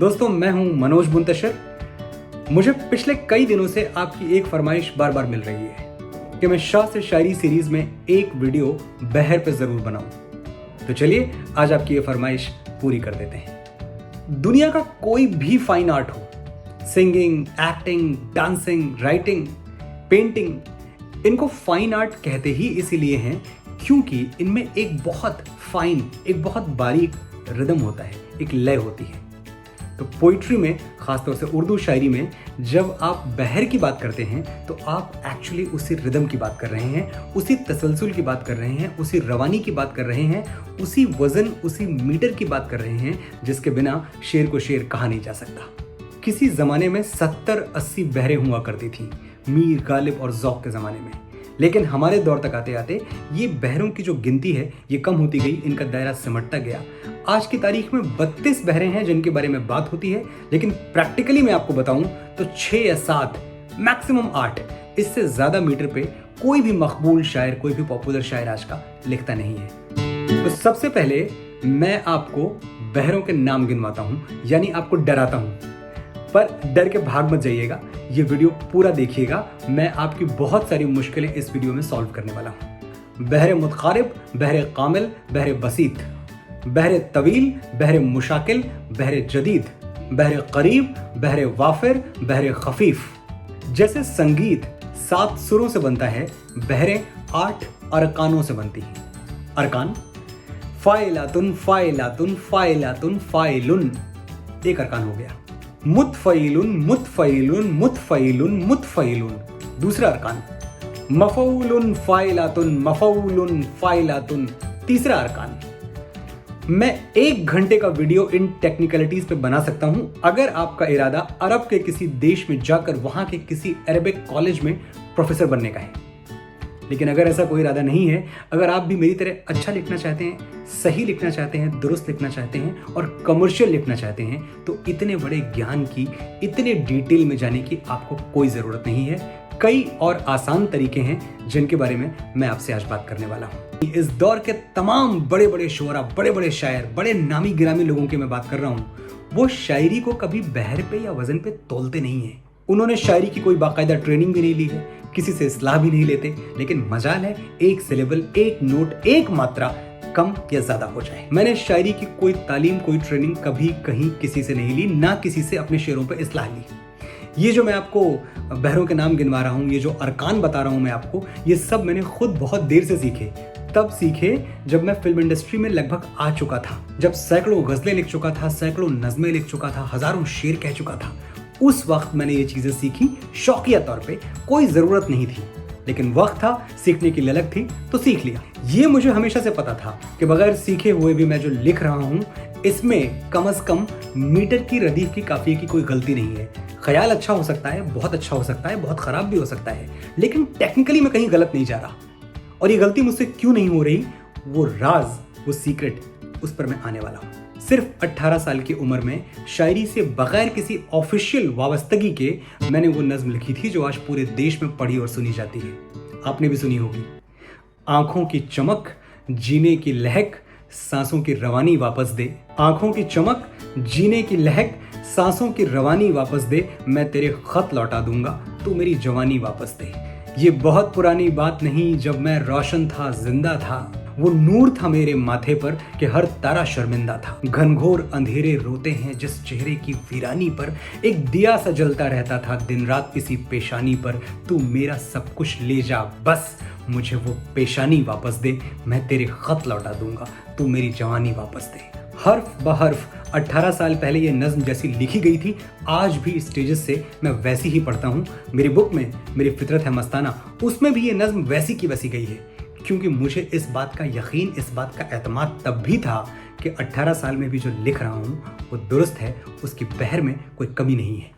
दोस्तों, मैं हूं मनोज मुंतशिर। मुझे पिछले कई दिनों से आपकी एक फरमाइश बार बार मिल रही है कि मैं शाह से शायरी सीरीज में एक वीडियो बहर पे जरूर बनाऊं। तो चलिए आज आपकी ये फरमाइश पूरी कर देते हैं। दुनिया का कोई भी फाइन आर्ट हो, singing, acting, dancing, writing, painting, इनको फाइन आर्ट कहते ही इसीलिए हैं क्योंकि इनमें एक बहुत फाइन, एक बहुत बारीक रिदम होता है, एक लय होती है। तो पोइट्री में, खासतौर से उर्दू शायरी में, जब आप बहर की बात करते हैं तो आप एक्चुअली उसी रिदम की बात कर रहे हैं, उसी तसलसल की बात कर रहे हैं, उसी रवानी की बात कर रहे हैं, उसी वजन, उसी मीटर की बात कर रहे हैं जिसके बिना शेर को शेर कहा नहीं जा सकता। किसी जमाने में 70-80 बहरें हुआ करती थी, मीर, गालिब और ज़ौक़ के ज़माने में। लेकिन हमारे दौर तक आते आते ये बहरों की जो गिनती है ये कम होती गई, इनका दायरा सिमटता गया। आज की तारीख में 32 बहरें हैं जिनके बारे में बात होती है, लेकिन प्रैक्टिकली मैं आपको बताऊं तो 6 या 7, मैक्सिमम 8, इससे ज़्यादा मीटर पे कोई भी मकबूल शायर, कोई भी पॉपुलर शायर आज का लिखता नहीं है। तो सबसे पहले मैं आपको बहरों के नाम गिनवाता हूं, यानी आपको डराता हूं, पर डर के भाग मत जाइएगा, ये वीडियो पूरा देखिएगा। मैं आपकी बहुत सारी मुश्किलें इस वीडियो में सॉल्व करने वाला हूं। बहरे मुतकारिब, बहरे कामिल, बहरे बसीत, बहरे तवील, बहरे मुशाकिल, बहरे जदीद, बहरे करीब, बहरे वाफिर, बहरे खफीफ। जैसे संगीत 7 सुरों से बनता है, बहरे 8 अरकानों से बनती हैं। अरकान: फाइलातुन, फाइलातुन, फाइलातुन, फाइलुन, एक अरकान हो गया। मुतफइलुन, मुतफइलुन, मुतफइलुन, मुतफइलुन, दूसरा अरकान। मफऊलुन, फाइलातुन, मफऊलुन, फाइलातुन, तीसरा अरकान। मैं 1 घंटे का वीडियो इन टेक्निकलिटीज पे बना सकता हूं अगर आपका इरादा अरब के किसी देश में जाकर वहां के किसी अरबिक कॉलेज में प्रोफेसर बनने का है। लेकिन अगर ऐसा कोई इरादा नहीं है, अगर आप भी मेरी तरह अच्छा लिखना चाहते हैं, सही लिखना चाहते हैं, दुरुस्त लिखना चाहते हैं और कमर्शियल लिखना चाहते हैं, तो इतने बड़े ज्ञान की, इतने डिटेल में जाने की आपको कोई ज़रूरत नहीं है। कई और आसान तरीके हैं जिनके बारे में मैं आपसे आज बात करने वाला हूँ। इस दौर के तमाम बड़े बड़े शुअरा, बड़े बड़े शायर, बड़े नामी गिरामी लोगों की मैं बात कर रहा हूँ, वो शायरी को कभी बहर पे या वजन पे तोलते नहीं है। उन्होंने शायरी की कोई बाकायदा ट्रेनिंग भी नहीं ली है, किसी से इस्लाह भी नहीं लेते, लेकिन मजाल है एक सिलेबल, एक नोट, एक मात्रा कम या ज्यादा हो जाए। मैंने शायरी की कोई तालीम, कोई ट्रेनिंग कभी कहीं किसी से नहीं ली, ना किसी से अपने शेरों पर इस्लाह ली। ये जो मैं आपको बहरों के नाम गिनवा रहा हूँ, ये जो अरकान बता रहा हूँ मैं आपको, ये सब मैंने खुद बहुत देर से सीखे। तब सीखे जब मैं फिल्म इंडस्ट्री में लगभग आ चुका था, जब सैकड़ों गजलें लिख चुका था, सैकड़ों नज़में लिख चुका था, हजारों शेर कह चुका था। उस वक्त मैंने ये चीजें सीखी शौकिया तौर पे, कोई जरूरत नहीं थी, लेकिन वक्त था, सीखने की ललक थी तो सीख लिया। ये मुझे हमेशा से पता था कि बगैर सीखे हुए भी मैं जो लिख रहा हूँ इसमें कम से कम मीटर की रदीफ की काफिये की कोई गलती नहीं है। ख्याल अच्छा हो सकता है, बहुत अच्छा हो सकता है, बहुत खराब भी हो सकता है, लेकिन टेक्निकली मैं कहीं गलत नहीं जा रहा। और ये गलती मुझसे क्यों नहीं हो रही, वो राज, वो सीक्रेट, उस पर मैं आने वाला हूँ। सिर्फ 18 साल की उम्र में शायरी से बगैर किसी ऑफिशियल वाबस्तगी के मैंने वो नज्म लिखी थी जो आज पूरे देश में पढ़ी और सुनी जाती है। आपने भी सुनी होगी। आंखों की चमक, जीने की लहक, सांसों की रवानी वापस दे। आंखों की चमक, जीने की लहक, सांसों की रवानी वापस दे। मैं तेरे खत लौटा दूंगा, तू मेरी जवानी वापस दे। ये बहुत पुरानी बात नहीं, जब मैं रोशन था, जिंदा था, वो नूर था मेरे माथे पर कि हर तारा शर्मिंदा था। घनघोर अंधेरे रोते हैं जिस चेहरे की वीरानी पर, एक दिया सा जलता रहता था दिन रात इसी पेशानी पर। तू मेरा सब कुछ ले जा, बस मुझे वो पेशानी वापस दे। मैं तेरे खत लौटा दूंगा, तू मेरी जवानी वापस दे। हर्फ बहर्फ 18 साल पहले ये नज्म जैसी लिखी गई थी, आज भी स्टेजेस से मैं वैसी ही पढ़ता हूँ। मेरी बुक में मेरी फितरत है मस्ताना, उसमें भी ये नज्म वैसी की वैसी गई है, क्योंकि मुझे इस बात का यकीन, इस बात का एतमाद तब भी था कि 18 साल में भी जो लिख रहा हूँ वो दुरुस्त है, उसकी बहर में कोई कमी नहीं है।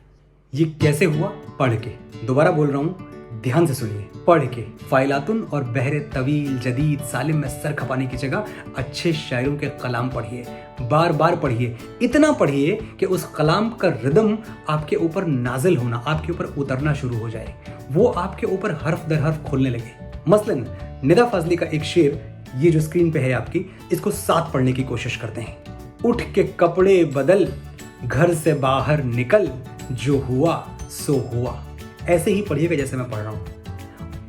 ये कैसे हुआ? पढ़ के। दोबारा बोल रहा हूँ, ध्यान से सुनिए। पढ़ के। फाइलातुन और बहरे तवील, जदीद, सालिम में सर खपाने की जगह अच्छे शायरों के कलाम पढ़िए, बार बार पढ़िए, इतना पढ़िए कि उस कलाम का रिदम आपके ऊपर नाजिल होना, आपके ऊपर उतरना शुरू हो जाए, वो आपके ऊपर हर्फ दर हर्फ खोलने लगे। मसलन निदा फाजली का एक शेर, ये जो स्क्रीन पे है आपकी, इसको साथ पढ़ने की कोशिश करते हैं। उठ के कपड़े बदल, घर से बाहर निकल, जो हुआ सो हुआ। ऐसे ही पढ़िएगा जैसे मैं पढ़ रहा हूं।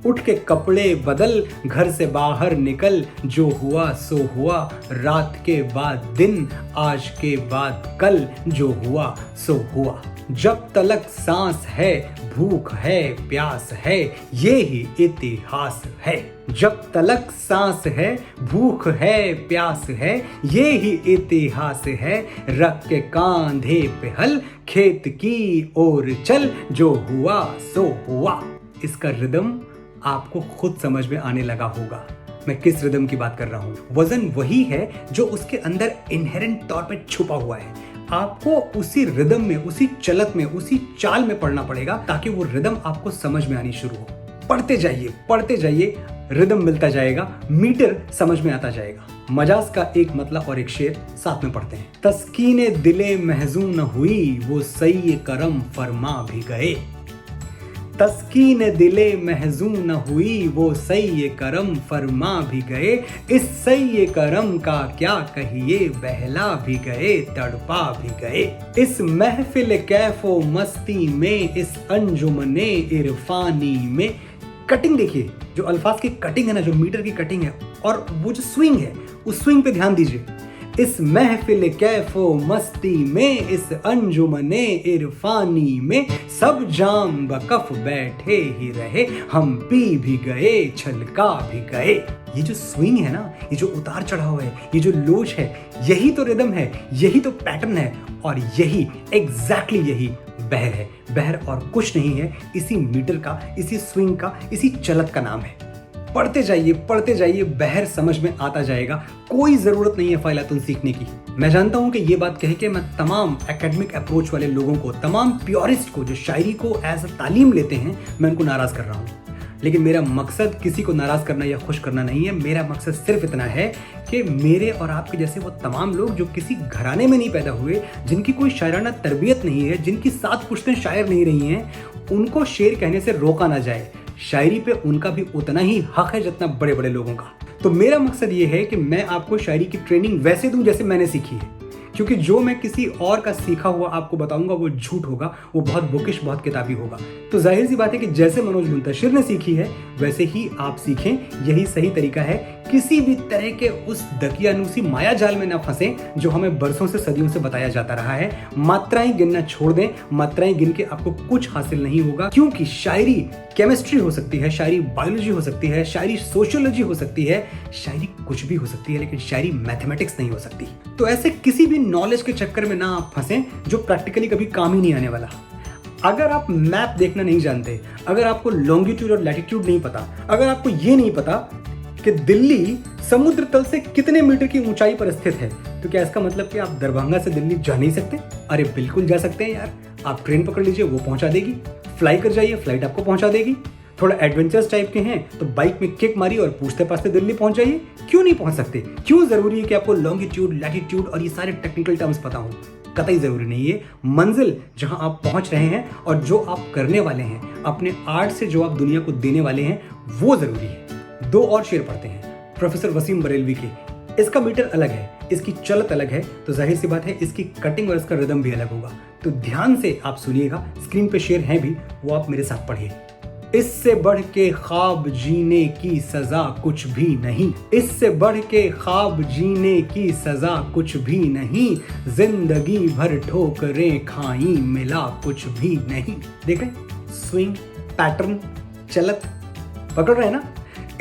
उठ के कपड़े बदल, घर से बाहर निकल, जो हुआ सो हुआ। रात के बाद दिन, आज के बाद कल, जो हुआ सो हुआ। जब तलक सांस है, भूख है, प्यास है, ये ही इतिहास है। जब तलक सांस है, भूख है, प्यास है, ये ही इतिहास है। रख के कांधे पे हल, खेत की ओर चल, जो हुआ सो हुआ। इसका रिदम आपको खुद समझ में आने लगा होगा मैं किस रिदम की बात कर रहा हूं। वजन वही है जो उसके अंदर इनहेरेंट तौर पे छुपा हुआ है। आपको उसी रिदम में, उसी चलत में, उसी चाल में पढ़ना पड़ेगा ताकि वो रिदम आपको समझ में आनी शुरू हो। पढ़ते जाइए, रिदम मिलता जाएगा, मीटर समझ में आता जाएगा। मजाज का एक मतलब और एक शेर साथ में पढ़ते हैं। तस्कीने दिले महजून न हुई, वो सही करम फरमा भी गए। तस्कीन दिले महजून न हुई, वो सही करम फरमा भी गए। इस सही करम का क्या कहिए, बहला भी गए, तड़पा भी गए। इस महफिल कैफो मस्ती में, इस अंजुमने इरफानी में। कटिंग देखिए, जो अल्फाज की कटिंग है ना, जो मीटर की कटिंग है, और वो जो स्विंग है, उस स्विंग पे ध्यान दीजिए। इस महफिल कैफो मस्ती में, इस अंजुमने इरफानी में, सब जाम बकफ बैठे ही रहे, हम पी भी गए, छलका भी गए। ये जो स्विंग है ना, ये जो उतार चढ़ाव है, ये जो लोच है, यही तो रिदम है, यही तो पैटर्न है, और यही एग्जैक्टली यही बहर है। बहर और कुछ नहीं है, इसी मीटर का, इसी स्विंग का, इसी चलत का नाम है। पढ़ते जाइए, बहर समझ में आता जाएगा। कोई जरूरत नहीं है फाइलातुन सीखने की। मैं जानता हूं कि ये बात कह के मैं तमाम एकेडमिक अप्रोच वाले लोगों को, तमाम प्योरिस्ट को जो शायरी को एज अ तालीम लेते हैं, मैं उनको नाराज कर रहा हूं। लेकिन मेरा मकसद किसी को नाराज करना या खुश करना नहीं है। मेरा मकसद सिर्फ इतना है कि मेरे और आपके जैसे वो तमाम लोग जो किसी घराने में नहीं पैदा हुए, जिनकी कोई शायराना तरबियत नहीं है, जिनकी 7 पुश्तें शायर नहीं रही हैं, उनको शेर कहने से रोका ना जाए। शायरी पे उनका भी उतना ही हक है जितना बड़े बड़े लोगों का। तो मेरा मकसद ये है कि मैं आपको शायरी की ट्रेनिंग वैसे दूं जैसे मैंने सीखी है, क्योंकि जो मैं किसी और का सीखा हुआ आपको बताऊंगा वो झूठ होगा, वो बहुत बुकिश, बहुत किताबी होगा। तो जाहिर सी बात है कि जैसे मनोज मुंतशिर ने सीखी है वैसे ही आप सीखें, यही सही तरीका है। किसी भी तरह के उस दकियानूसी माया जाल में ना फंसे जो हमें बरसों से, सदियों से बताया जाता रहा है। मात्राएं गिनना छोड़ दें, मात्राएं गिन के आपको कुछ हासिल नहीं होगा, क्योंकि शायरी केमिस्ट्री हो सकती है, शायरी बायोलॉजी हो सकती है, शायरी सोशियोलॉजी हो सकती है, शायरी कुछ भी हो सकती है, लेकिन शायरी मैथमेटिक्स नहीं हो सकती। तो ऐसे किसी भी नॉलेज के चक्कर में ना आप फंसें जो प्रैक्टिकली कभी काम ही नहीं आने वाला। अगर आप मैप देखना नहीं जानते, अगर आपको लॉन्गिट्यूड और लैटिट्यूड नहीं पता, अगर आपको ये नहीं पता कि दिल्ली समुद्र तल से कितने मीटर की ऊंचाई पर स्थित है, तो क्या इसका मतलब कि आप दरभंगा से दिल्ली जा नहीं सकते? अरे बिल्कुल जा सकते हैं यार। आप ट्रेन पकड़ लीजिए, वो पहुंचा देगी। फ्लाई कर जाइए, फ्लाइट आपको पहुंचा देगी। थोड़ा एडवेंचर्स टाइप के हैं तो बाइक में किक मारी और पूछते पाछते दिल्ली पहुंच जाइए। क्यों नहीं पहुंच सकते? क्यों जरूरी है कि आपको लॉन्गिट्यूड, लैटिट्यूड और ये सारे टेक्निकल टर्म्स पता हो? कतई जरूरी नहीं है। मंजिल जहां आप पहुंच रहे हैं और जो आप करने वाले हैं, अपने आर्ट से जो आप दुनिया को देने वाले हैं, वो जरूरी है। 2 और शेर पढ़ते हैं प्रोफेसर वसीम बरेलवी के। इसका मीटर अलग है, इसकी चलत अलग है, तो जाहिर सी बात है इसकी कटिंग और इसका रिदम भी अलग होगा। तो ध्यान से आप सुनिएगा, स्क्रीन पे शेर हैं भी, वो आप मेरे साथ पढ़िए। इससे बढ़ के ख्वाब जीने की सजा कुछ भी नहीं, इससे बढ़ के ख्वाब जीने की सजा कुछ भी नहीं, जिंदगी भर ठोकरें खाई मिला कुछ भी नहीं। देख रहे, स्विंग, पैटर्न, चलत पकड़ रहे हैं ना?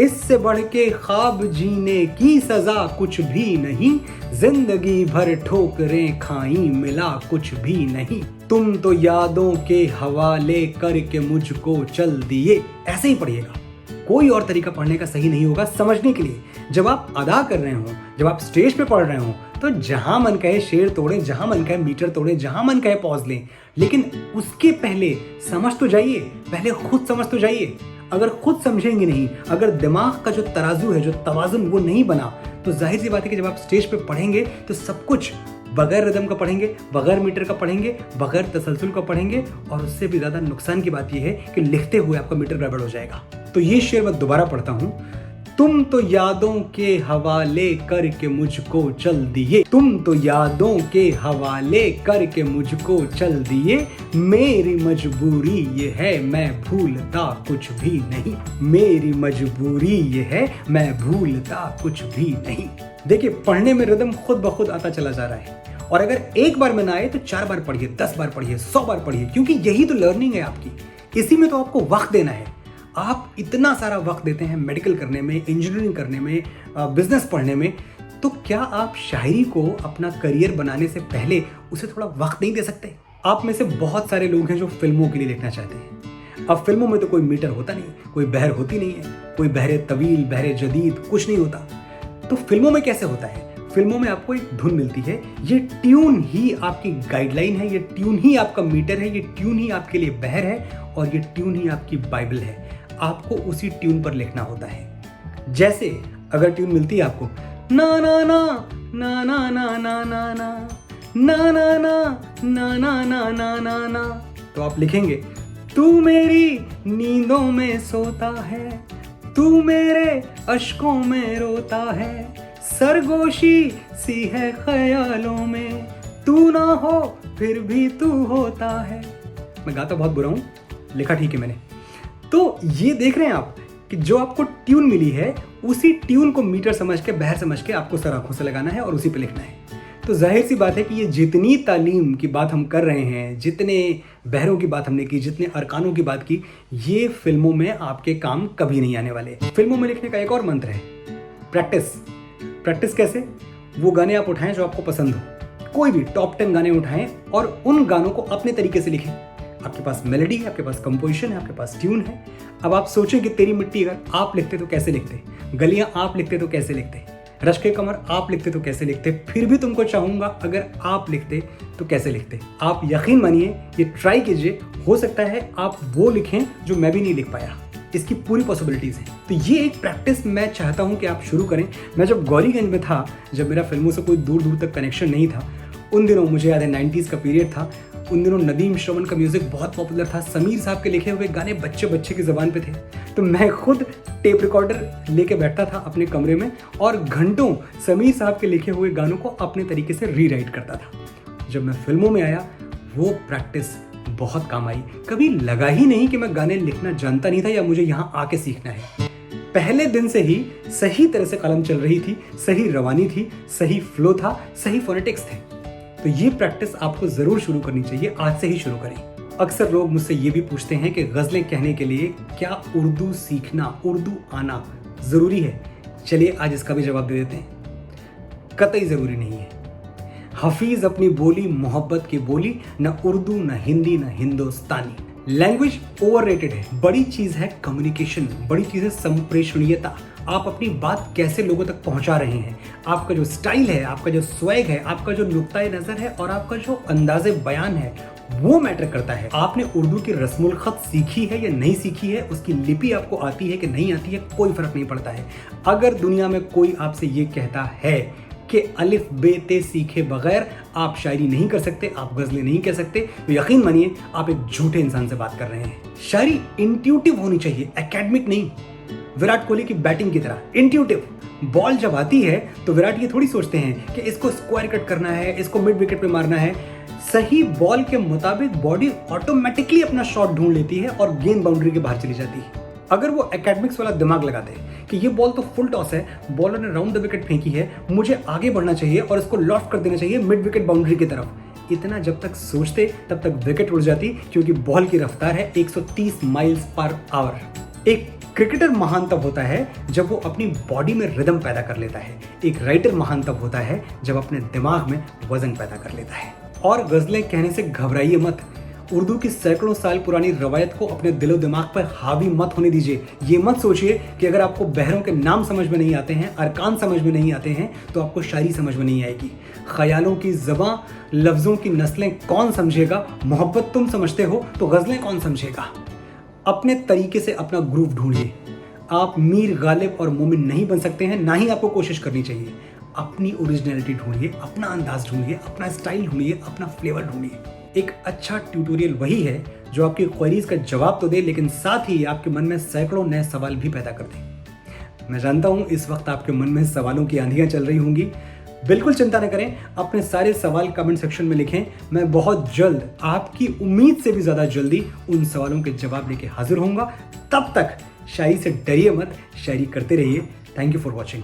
इससे बढ़ के ख्वाब जीने की सजा कुछ भी नहीं, जिंदगी भर ठोकरें खाई मिला कुछ भी नहीं, तुम तो यादों के हवाले करके मुझको चल दिए। ऐसे ही पढ़िएगा, कोई और तरीका पढ़ने का सही नहीं होगा समझने के लिए। जब आप अदा कर रहे हो, जब आप स्टेज पे पढ़ रहे हो, तो जहां मन कहे शेर तोड़ें, जहां मन कहे मीटर तोड़ें, जहां मन कहे पॉज लें, लेकिन उसके पहले समझ तो जाइए, पहले खुद समझ तो जाइए। अगर खुद समझेंगे नहीं, अगर दिमाग का जो तराजू है, जो तवाजुन वो नहीं बना, तो जाहिर सी बात है कि जब आप स्टेज पे पढ़ेंगे तो सब कुछ बगैर रिदम का पढ़ेंगे, बगैर मीटर का पढ़ेंगे, बगैर तसलसल का पढ़ेंगे, और उससे भी ज्यादा नुकसान की बात यह है कि लिखते हुए आपका मीटर गड़बड़ हो जाएगा। तो ये शेर मैं दोबारा पढ़ता हूं। तुम तो यादों के हवाले करके मुझको चल दिए, तुम तो यादों के हवाले करके मुझको चल दिए, मेरी मजबूरी ये है मैं भूलता कुछ भी नहीं, मेरी मजबूरी ये है मैं भूलता कुछ भी नहीं। देखिए, पढ़ने में रिदम खुद ब खुद आता चला जा रहा है, और अगर एक बार में ना आए तो 4 बार पढ़िए, 10 बार पढ़िए, 100 बार पढ़िए, क्योंकि यही तो लर्निंग है आपकी। इसी में तो आपको वक्त देना है। आप इतना सारा वक्त देते हैं मेडिकल करने में, इंजीनियरिंग करने में, बिजनेस पढ़ने में, तो क्या आप शायरी को अपना करियर बनाने से पहले उसे थोड़ा वक्त नहीं दे सकते? आप में से बहुत सारे लोग हैं जो फिल्मों के लिए लिखना चाहते हैं। अब फिल्मों में तो कोई मीटर होता नहीं, कोई बहर होती नहीं है, कोई बहरे तवील, बहरे जदीद कुछ नहीं होता। तो फिल्मों में कैसे होता है? फिल्मों में आपको एक धुन मिलती है, ये ट्यून ही आपकी गाइडलाइन है, ये ट्यून ही आपका मीटर है, ये ट्यून ही आपके लिए बहर है, और ये ट्यून ही आपकी बाइबल है। आपको उसी ट्यून पर लिखना होता है। जैसे अगर ट्यून मिलती है आपको ना ना ना ना ना ना ना ना ना ना ना ना ना ना ना ना ना ना, तो आप लिखेंगे तू मेरी नींदों में सोता है, तू मेरे अश्कों में रोता है, सरगोशी सी है ख्यालों में, तू ना हो फिर भी तू होता है। मैं गाता बहुत बुरा हूं, लिखा ठीक है मैंने। तो ये देख रहे हैं आप कि जो आपको ट्यून मिली है, उसी ट्यून को मीटर समझ के, बहर समझ के आपको सर आंखों से लगाना है और उसी पे लिखना है। तो जाहिर सी बात है कि ये जितनी तालीम की बात हम कर रहे हैं, जितने बहरों की बात हमने की, जितने अरकानों की बात की, ये फिल्मों में आपके काम कभी नहीं आने वाले। फिल्मों में लिखने का एक और मंत्र है, प्रैक्टिस। प्रैक्टिस कैसे? वो गाने आप उठाएं जो आपको पसंद हो, कोई भी टॉप 10 गाने उठाएं और उन गानों को अपने तरीके से लिखें। आपके पास मेलोडी है, आपके पास कंपोजिशन है, आपके पास ट्यून है। अब आप सोचें कि तेरी मिट्टी अगर आप लिखते तो कैसे लिखते, गलियां आप लिखते तो कैसे लिखते, रश्के कमर आप लिखते तो कैसे लिखते, फिर भी तुमको चाहूंगा अगर आप लिखते तो कैसे लिखते। आप यकीन मानिए, ये ट्राई कीजिए, हो सकता है आप वो लिखें जो मैं भी नहीं लिख पाया। इसकी पूरी पॉसिबिलिटीज हैं। तो ये एक प्रैक्टिस मैं चाहता हूं कि आप शुरू करें। मैं जब गौरीगंज में था, जब मेरा फिल्मों से कोई दूर दूर तक कनेक्शन नहीं था, उन दिनों मुझे याद है 90s का पीरियड था, उन दिनों नदीम श्रवण का म्यूजिक बहुत पॉपुलर था, समीर साहब के लिखे हुए गाने बच्चे बच्चे की जबान पे थे। तो मैं खुद टेप रिकॉर्डर लेके बैठता था अपने कमरे में और घंटों समीर साहब के लिखे हुए गानों को अपने तरीके से रीराइट करता था। जब मैं फिल्मों में आया, वो प्रैक्टिस बहुत काम आई। कभी लगा ही नहीं कि मैं गाने लिखना जानता नहीं था या मुझे यहाँ आके सीखना है। पहले दिन से ही सही तरह से कलम चल रही थी, सही रवानी थी, सही फ्लो था, सही फोनेटिक्स थे। तो ये प्रैक्टिस आपको जरूर शुरू करनी चाहिए, आज से ही शुरू करें। अक्सर लोग मुझसे ये भी पूछते हैं कि गजलें कहने के लिए क्या उर्दू सीखना, उर्दू आना जरूरी है? चलिए आज इसका भी जवाब दे देते हैं। कतई जरूरी नहीं है। हफीज अपनी बोली मोहब्बत की बोली, न उर्दू न हिंदी न हिंदुस्तानी। लैंग्वेज ओवररेटेड है। बड़ी चीज है कम्युनिकेशन, बड़ी चीज है संप्रेषणीयता। आप अपनी बात कैसे लोगों तक पहुंचा रहे हैं, आपका जो स्टाइल है, आपका जो स्वैग है, आपका जो नुक्ताए नजर है और आपका जो अंदाजे बयान है, वो मैटर करता है। आपने उर्दू की रस्मुल खत सीखी है या नहीं सीखी है, उसकी लिपि आपको आती है कि नहीं आती है, कोई फर्क नहीं पड़ता है। अगर दुनिया में कोई आपसे ये कहता है कि अलिफ बे ते सीखे बगैर आप शायरी नहीं कर सकते, आप गजलें नहीं कह सकते, तो यकीन मानिए आप एक झूठे इंसान से बात कर रहे हैं। शायरी इंट्यूटिव होनी चाहिए, एकेडमिक नहीं। विराट कोहली की बैटिंग की तरह इंट्यूटिव। बॉल जब आती है तो विराट ये थोड़ी सोचते हैं कि इसको स्क्वायर कट करना है, इसको मिड विकेट पे मारना है। सही बॉल के मुताबिक बॉडी ऑटोमेटिकली अपना शॉट ढूंढ लेती है और गेंद बाउंड्री के बाहर चली जाती है। अगर वो एकेडमिक्स वाला दिमाग लगाते हैं कि ये बॉल तो फुल टॉस है, बॉलर ने राउंड द विकेट फेंकी है, मुझे आगे बढ़ना चाहिए और इसको लॉफ्ट कर देना चाहिए मिड विकेट बाउंड्री की तरफ, इतना जब तक सोचते तब तक विकेट उड़ जाती, क्योंकि बॉल की रफ्तार है 130 माइल्स पर आवर। एक क्रिकेटर महान तब होता है जब वो अपनी बॉडी में रिदम पैदा कर लेता है। एक राइटर महान तब होता है जब अपने दिमाग में वजन पैदा कर लेता है। और गजलें कहने से घबराइए मत। उर्दू की सैकड़ों साल पुरानी रवायत को अपने दिलो दिमाग पर हावी मत होने दीजिए। ये मत सोचिए कि अगर आपको बहरों के नाम समझ में नहीं आते हैं, अरकान समझ में नहीं आते हैं, तो आपको शायरी समझ में नहीं आएगी। ख्यालों की ज़बां, लफ्ज़ों की नस्लें कौन समझेगा? मोहब्बत तुम समझते हो तो गजलें कौन समझेगा? अपने तरीके से अपना ग्रूव ढूंढिए। आप मीर, गालिब और मोमिन नहीं बन सकते हैं, ना ही आपको कोशिश करनी चाहिए। अपनी ओरिजिनलिटी ढूंढिए, अपना अंदाज ढूंढिए, अपना स्टाइल ढूंढिए, अपना फ्लेवर ढूंढिए। एक अच्छा ट्यूटोरियल वही है जो आपकी क्वेरीज का जवाब तो दे, लेकिन साथ ही आपके मन में सैकड़ों नए सवाल भी पैदा कर दे। मैं जानता हूं इस वक्त आपके मन में सवालों की आंधियां चल रही होंगी। बिल्कुल चिंता न करें, अपने सारे सवाल कमेंट सेक्शन में लिखें। मैं बहुत जल्द, आपकी उम्मीद से भी ज्यादा जल्दी उन सवालों के जवाब लेके हाजिर होऊंगा। तब तक शायरी से डरिए मत, शायरी करते रहिए। Thank you for watching.